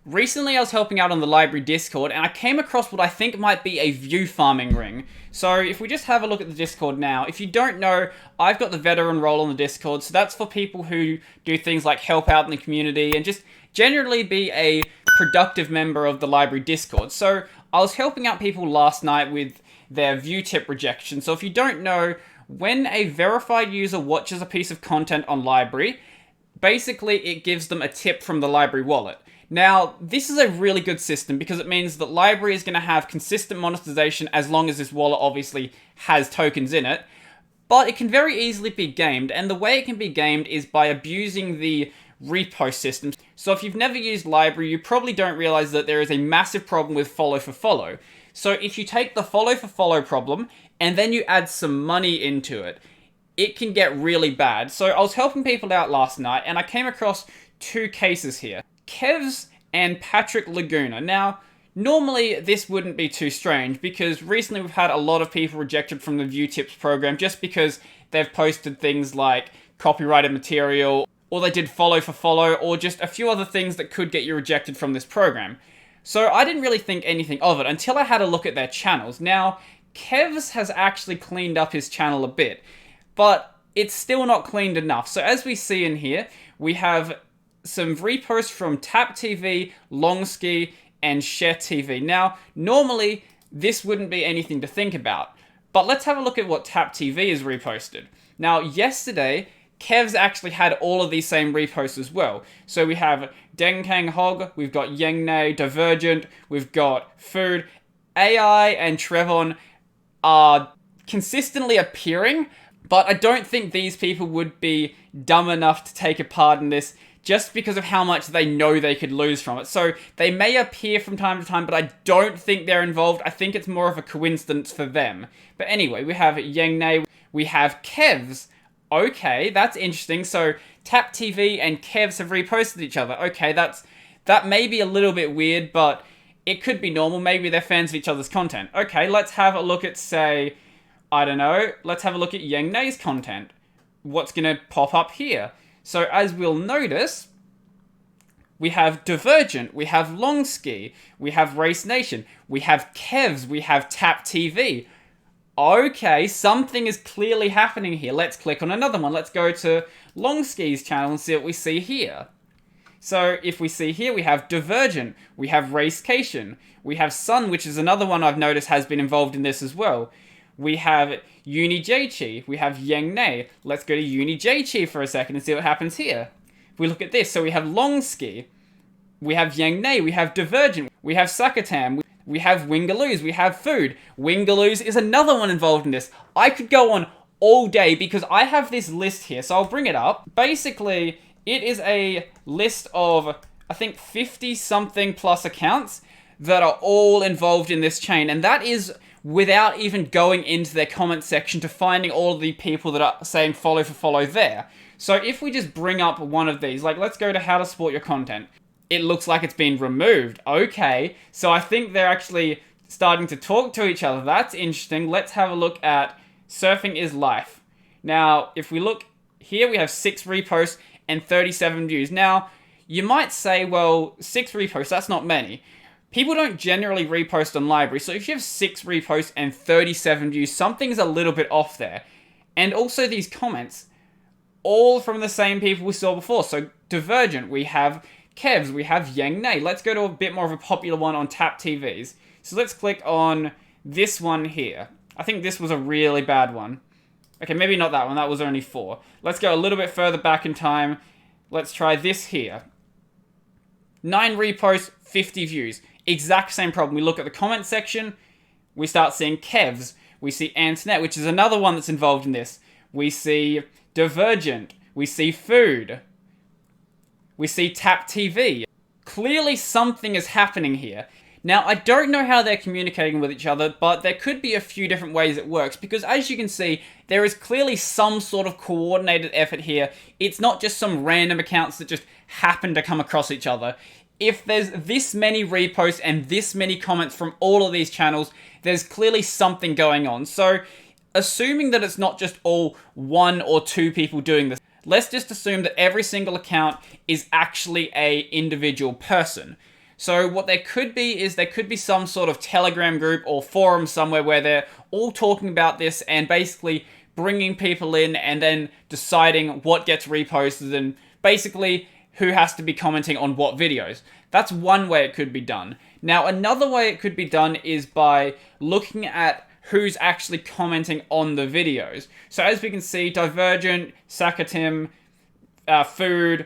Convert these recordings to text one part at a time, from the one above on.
Recently I was helping out on the LBRY Discord and I came across what I think might be a view farming ring. So if we just have a look at the Discord now, if you don't know, I've got the veteran role on the Discord, so that's for people who do things like help out in the community and just generally be a productive member of the LBRY Discord. So I was helping out people last night with their view tip rejection. So if you don't know, when a verified user watches a piece of content on LBRY, basically it gives them a tip from the LBRY wallet. Now, this is a really good system because it means that LBRY is going to have consistent monetization as long as this wallet obviously has tokens in it, but it can very easily be gamed, and the way it can be gamed is by abusing the repost system. So if you've never used LBRY, you probably don't realize that there is a massive problem with follow for follow. So if you take the follow for follow problem and then you add some money into it, it can get really bad. So I was helping people out last night and I came across two cases here. Kevs and Patrick Laguna. Now, normally this wouldn't be too strange because recently we've had a lot of people rejected from the View Tips program just because they've posted things like copyrighted material, or they did follow for follow, or just a few other things that could get you rejected from this program. So I didn't really think anything of it until I had a look at their channels. Now, Kevs has actually cleaned up his channel a bit, but it's still not cleaned enough. So as we see in here, we have some reposts from Tap TV, Longski, and Share TV. Now, normally, this wouldn't be anything to think about, but let's have a look at what Tap TV has reposted. Now, yesterday, Kev's actually had all of these same reposts as well. So we have Denkang Hog, we've got Yengne, Divergent, we've got Food. AI and Trevon are consistently appearing, but I don't think these people would be dumb enough to take a part in this just because of how much they know they could lose from it. So they may appear from time to time, but I don't think they're involved. I think it's more of a coincidence for them. But anyway, we have Yengne, we have Kevs. Okay, that's interesting. So Tap TV and Kevs have reposted each other. Okay, that may be a little bit weird, but it could be normal. Maybe they're fans of each other's content. Okay, let's have a look at, say, I don't know, let's have a look at Yengne's content. What's going to pop up here? So as we'll notice, we have Divergent, we have Longski, we have Race Nation, we have Kevs, we have Tap TV. Okay, something is clearly happening here. Let's click on another one. Let's go to Longski's channel and see what we see here. So if we see here, we have Divergent, we have Racecation, we have Sun, which is another one I've noticed has been involved in this as well. We have UniJchi, we have Yengne. Let's go to UniJchi for a second and see what happens here. If we look at this, so we have Longski, we have Yengne, we have Divergent, we have Sakatam, we have Wingaloos, we have Food. Wingaloos is another one involved in this. I could go on all day because I have this list here, so I'll bring it up. Basically, it is a list of, I think, 50-something plus accounts that are all involved in this chain, and that is without even going into their comment section to finding all of the people that are saying follow for follow there. So if we just bring up one of these, like let's go to how to support your content. It looks like it's been removed. Okay, so I think they're actually starting to talk to each other. That's interesting. Let's have a look at Surfing is Life. Now, if we look here, we have 6 reposts and 37 views. Now, you might say, well, 6 reposts, that's not many. People don't generally repost on LBRY, so if you have 6 reposts and 37 views, something's a little bit off there. And also these comments, all from the same people we saw before. So Divergent, we have Kevs, we have Yengne. Let's go to a bit more of a popular one on Tap TVs. So let's click on this one here. I think this was a really bad one. Okay, maybe not that one, that was only 4. Let's go a little bit further back in time. Let's try this here. 9 reposts, 50 views. Exact same problem. We look at the comment section, we start seeing Kevs, we see Antoinette, which is another one that's involved in this. We see Divergent, we see Food, we see Tap TV. Clearly something is happening here. Now, I don't know how they're communicating with each other, but there could be a few different ways it works, because as you can see, there is clearly some sort of coordinated effort here. It's not just some random accounts that just happen to come across each other. If there's this many reposts and this many comments from all of these channels, there's clearly something going on. So, assuming that it's not just all 1 or 2 people doing this, let's just assume that every single account is actually a individual person. So what there could be is there could be some sort of Telegram group or forum somewhere where they're all talking about this and basically bringing people in and then deciding what gets reposted and basically who has to be commenting on what videos. That's one way it could be done. Now, another way it could be done is by looking at who's actually commenting on the videos. So as we can see, Divergent, Sakatim, Food,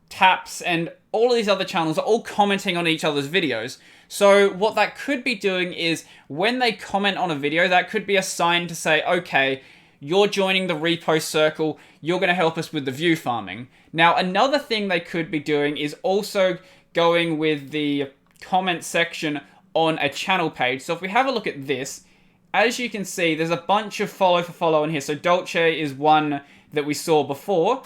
Taps, and all of these other channels are all commenting on each other's videos. So what that could be doing is when they comment on a video, that could be a sign to say, okay, you're joining the repost circle, you're going to help us with the view farming. Now, another thing they could be doing is also going with the comment section on a channel page. So if we have a look at this, as you can see, there's a bunch of follow for follow in here. So Dolce is one that we saw before.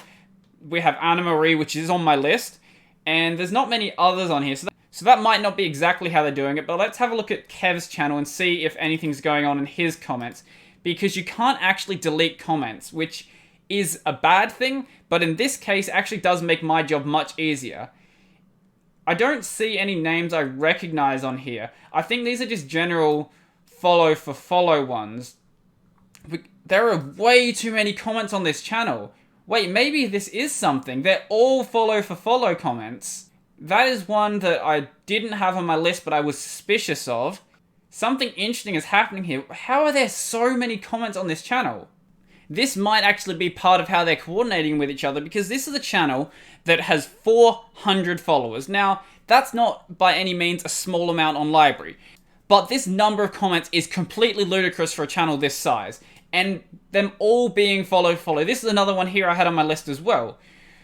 We have LBRY, which is on my list. And there's not many others on here. So that might not be exactly how they're doing it. But let's have a look at Kev's channel and see if anything's going on in his comments. Because you can't actually delete comments, which is a bad thing. But in this case, it actually does make my job much easier. I don't see any names I recognize on here. I think these are just general follow for follow ones. There are way too many comments on this channel. Wait, maybe this is something. They're all follow for follow comments. That is one that I didn't have on my list, but I was suspicious of. Something interesting is happening here. How are there so many comments on this channel? This might actually be part of how they're coordinating with each other, because this is a channel that has 400 followers. Now, that's not by any means a small amount on LBRY, but this number of comments is completely ludicrous for a channel this size, and them all being follow. This is another one here I had on my list as well.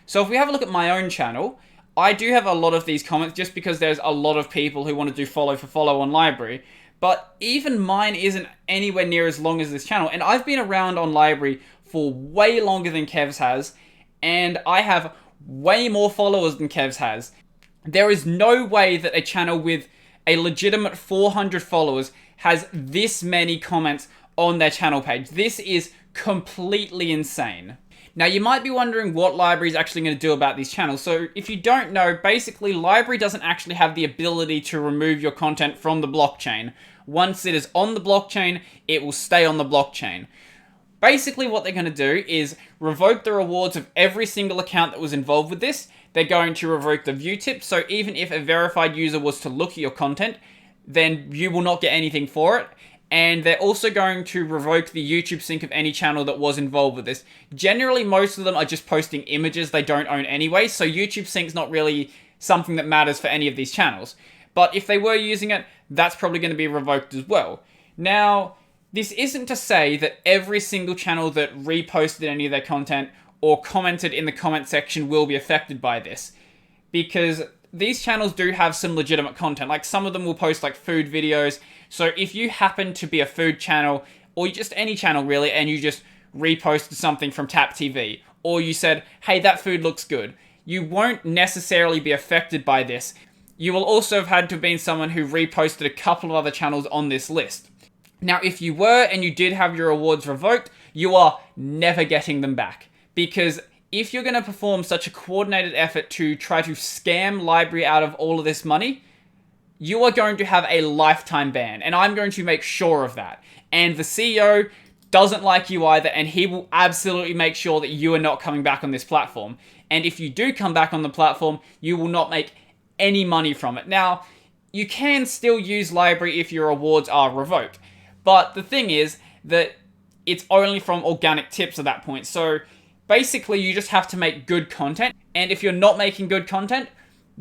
So if we have a look at my own channel, I do have a lot of these comments just because there's a lot of people who want to do follow for follow on LBRY. But even mine isn't anywhere near as long as this channel. And I've been around on LBRY for way longer than Kev's has. And I have way more followers than Kev's has. There is no way that a channel with a legitimate 400 followers has this many comments on their channel page. This is completely insane. Now, you might be wondering what LBRY is actually going to do about these channels. So if you don't know, basically LBRY doesn't actually have the ability to remove your content from the blockchain. Once it is on the blockchain, it will stay on the blockchain. Basically what they're going to do is revoke the rewards of every single account that was involved with this. They're going to revoke the view tips. So even if a verified user was to look at your content, then you will not get anything for it. And they're also going to revoke the YouTube sync of any channel that was involved with this. Generally, most of them are just posting images they don't own anyway, so YouTube sync's not really something that matters for any of these channels. But if they were using it, that's probably going to be revoked as well. Now, this isn't to say that every single channel that reposted any of their content or commented in the comment section will be affected by this. Because these channels do have some legitimate content. Like, some of them will post like food videos. So if you happen to be a food channel, or just any channel really, and you just reposted something from Tap TV, or you said, hey, that food looks good, you won't necessarily be affected by this. You will also have had to have been someone who reposted a couple of other channels on this list. Now, if you were and you did have your rewards revoked, you are never getting them back. Because if you're going to perform such a coordinated effort to try to scam LBRY out of all of this money, you are going to have a lifetime ban, and I'm going to make sure of that. And the CEO doesn't like you either, and he will absolutely make sure that you are not coming back on this platform. And if you do come back on the platform, you will not make any money from it. Now, you can still use LBRY if your rewards are revoked, but the thing is that it's only from organic tips at that point. So basically, you just have to make good content, and if you're not making good content,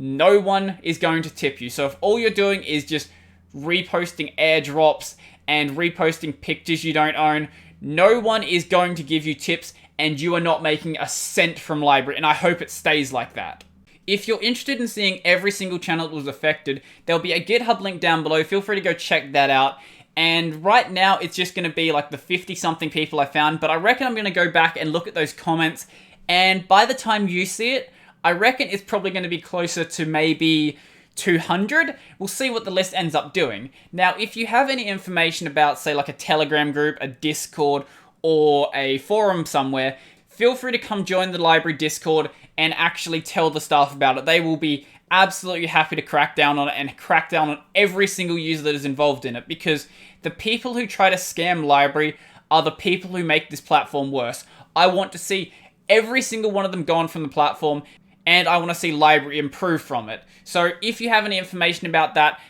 no one is going to tip you. So if all you're doing is just reposting airdrops and reposting pictures you don't own, no one is going to give you tips, and you are not making a cent from LBRY, and I hope it stays like that. If you're interested in seeing every single channel that was affected, there'll be a GitHub link down below. Feel free to go check that out. And right now, it's just going to be like the 50-something people I found, but I reckon I'm going to go back and look at those comments, and by the time you see it, I reckon it's probably going to be closer to maybe 200. We'll see what the list ends up doing. Now, if you have any information about, say, like a Telegram group, a Discord, or a forum somewhere, feel free to come join the LBRY Discord and actually tell the staff about it. They will be absolutely happy to crack down on it and crack down on every single user that is involved in it, because the people who try to scam LBRY are the people who make this platform worse. I want to see every single one of them gone from the platform, and I want to see LBRY improve from it. So if you have any information about that,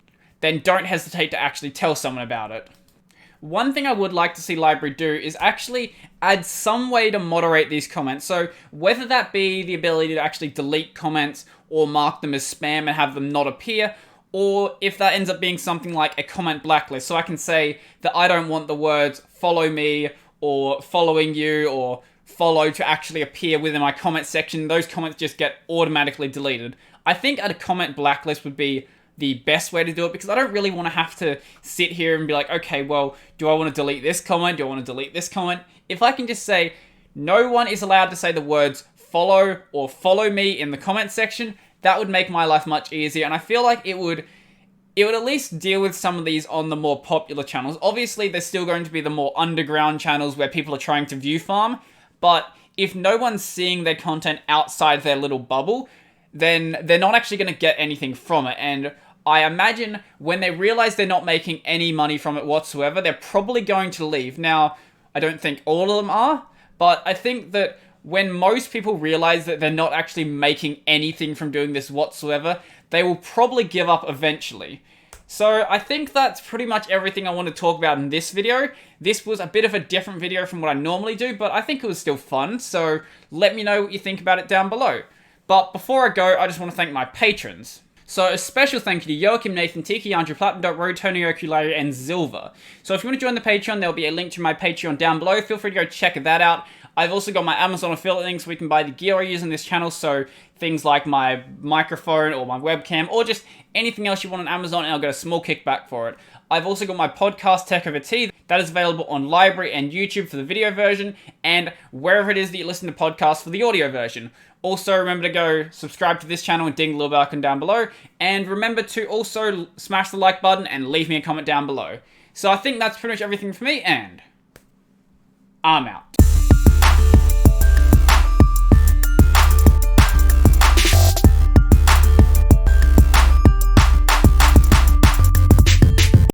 then don't hesitate to actually tell someone about it. One thing I would like to see LBRY do is actually add some way to moderate these comments. So whether that be the ability to actually delete comments or mark them as spam and have them not appear, or if that ends up being something like a comment blacklist. So I can say that I don't want the words follow me or following you or follow to actually appear within my comment section. Those comments just get automatically deleted. I think a comment blacklist would be the best way to do it, because I don't really want to have to sit here and be like, okay, well, do I want to delete this comment? Do I want to delete this comment? If I can just say, no one is allowed to say the words follow or follow me in the comment section, that would make my life much easier, and I feel like it would at least deal with some of these on the more popular channels. Obviously, there's still going to be the more underground channels where people are trying to view farm, but if no one's seeing their content outside their little bubble, then they're not actually going to get anything from it, and I imagine when they realize they're not making any money from it whatsoever, they're probably going to leave. Now, I don't think all of them are, but I think that when most people realize that they're not actually making anything from doing this whatsoever, they will probably give up eventually. So I think that's pretty much everything I want to talk about in this video. This was a bit of a different video from what I normally do, but I think it was still fun, so let me know what you think about it down below. But before I go, I just want to thank my patrons. So a special thank you to Joachim, Nathan, Tiki, Andrew, Platinum, Tony, Okulari, and Zilver. So if you want to join the Patreon, there'll be a link to my Patreon down below. Feel free to go check that out. I've also got my Amazon affiliate links where you can buy the gear I use in this channel, so things like my microphone or my webcam, or just anything else you want on Amazon, and I'll get a small kickback for it. I've also got my podcast, Tech Over Tea, that is available on LBRY and YouTube for the video version, and wherever it is that you listen to podcasts for the audio version. Also, remember to go subscribe to this channel and ding the little bell icon down below, and remember to also smash the like button and leave me a comment down below. So I think that's pretty much everything for me, and I'm out.